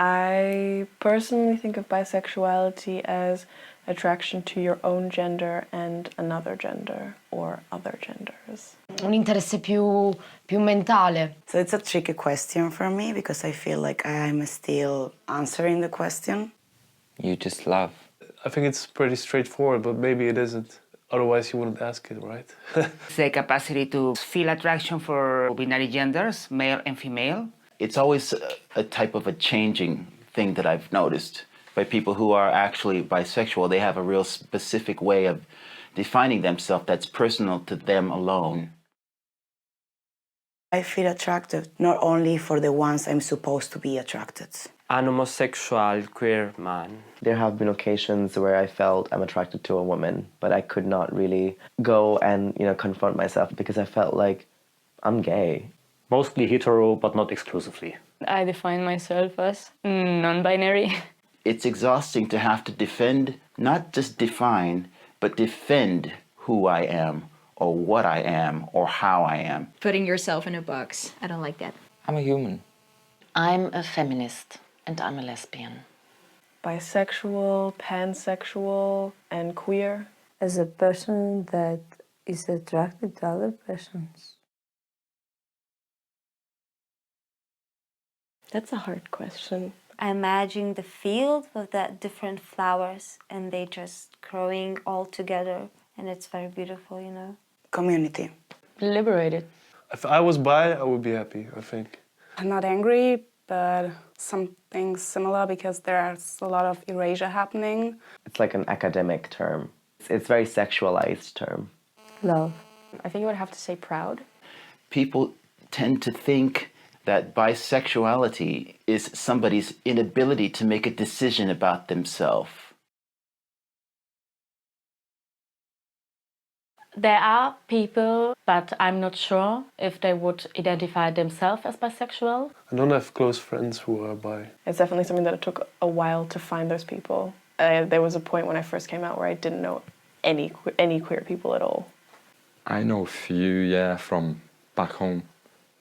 I personally think of bisexuality as attraction to your own gender and another gender or other genders. Un interesse più mentale. So it's a tricky question for me because I feel like I'm still answering the question. You just love. I think it's pretty straightforward, but maybe it isn't. Otherwise you wouldn't ask it, right? It's the capacity to feel attraction for binary genders, male and female. It's always a type of a changing thing that I've noticed. By people who are actually bisexual, they have a real specific way of defining themselves that's personal to them alone. I feel attracted not only for the ones I'm supposed to be attracted. An homosexual queer man. There have been occasions where I felt I'm attracted to a woman, but I could not really go and, confront myself because I felt like I'm gay. Mostly hetero, but not exclusively. I define myself as non-binary. It's exhausting to have to defend, not just define, but defend who I am, or what I am, or how I am. Putting yourself in a box. I don't like that. I'm a human. I'm a feminist and I'm a lesbian. Bisexual, pansexual, and queer. As a person that is attracted to other persons. That's a hard question. I imagine the field with that different flowers and they just growing all together and it's very beautiful, Community. Liberated. If I was bi, I would be happy, I think. I'm not angry, but something similar because there's a lot of erasure happening. It's like an academic term. It's a very sexualized term. Love. I think I would have to say proud. People tend to think that bisexuality is somebody's inability to make a decision about themselves. There are people, but I'm not sure if they would identify themselves as bisexual. I don't have close friends who are bi. It's definitely something that it took a while to find those people. There was a point when I first came out where I didn't know any queer people at all. I know a few, from back home.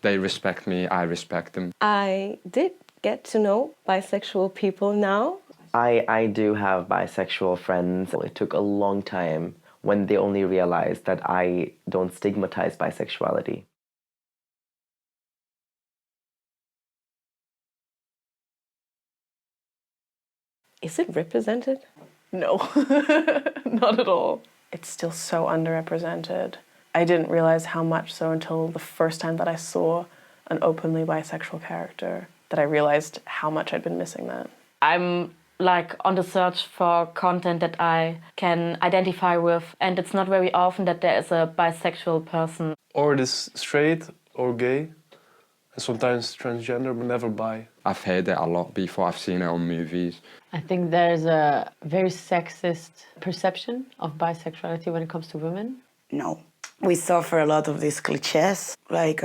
They respect me, I respect them. I did get to know bisexual people now. I do have bisexual friends. It took a long time when they only realized that I don't stigmatize bisexuality. Is it represented? No, not at all. It's still so underrepresented. I didn't realize how much so until the first time that I saw an openly bisexual character, that I realized how much I'd been missing that. I'm on the search for content that I can identify with, and it's not very often that there is a bisexual person. Or it is straight or gay, and sometimes transgender, but never bi. I've heard it a lot before, I've seen it on movies. I think there's a very sexist perception of bisexuality when it comes to women. No. We suffer a lot of these cliches, like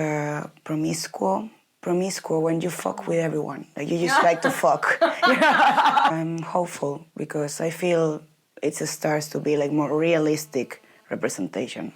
promiscuous when you fuck with everyone. Like you just like to fuck. I'm hopeful because I feel it starts to be more realistic representation.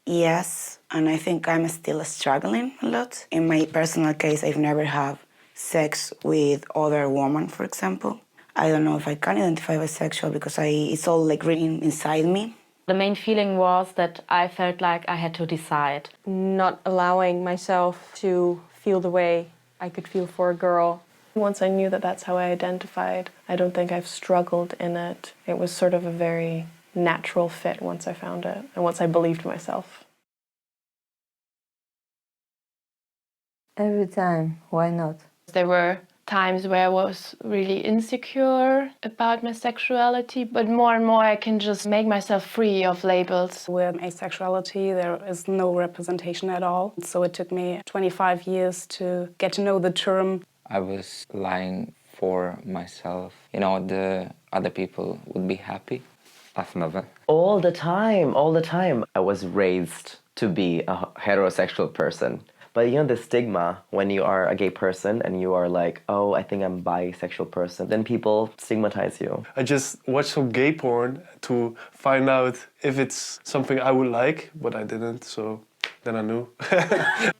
Yes, and I think I'm still struggling a lot. In my personal case, I've never had sex with other women, for example. I don't know if I can identify bisexual because it's all written inside me. The main feeling was that I felt like I had to decide. Not allowing myself to feel the way I could feel for a girl. Once I knew that that's how I identified, I don't think I've struggled in it. It was sort of a very natural fit once I found it and once I believed myself. Every time, why not? There were times where I was really insecure about my sexuality, but more and more I can just make myself free of labels. With asexuality, there is no representation at all. So it took me 25 years to get to know the term. I was lying for myself. The other people would be happy. I've never. All the time. I was raised to be a heterosexual person. But the stigma when you are a gay person and you are like, oh, I think I'm a bisexual person, then people stigmatize you. I just watched some gay porn to find out if it's something I would like, but I didn't, so than I knew.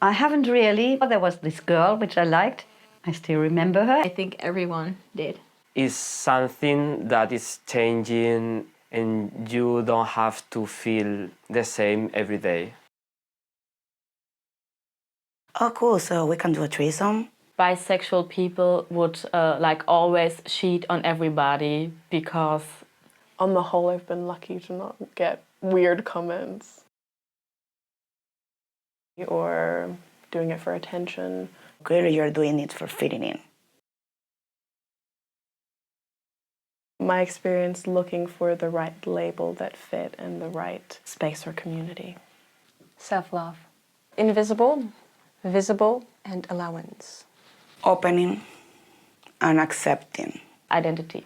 I haven't really. There was this girl which I liked. I still remember her. I think everyone did. It's something that is changing and you don't have to feel the same every day. Oh, cool. So we can do a threesome? Bisexual people would like always cheat on everybody because on the whole I've been lucky to not get weird comments or doing it for attention. Clearly you're doing it for fitting in. My experience looking for the right label that fit and the right space or community. Self-love. Invisible, visible, and allowance. Opening and accepting. Identity.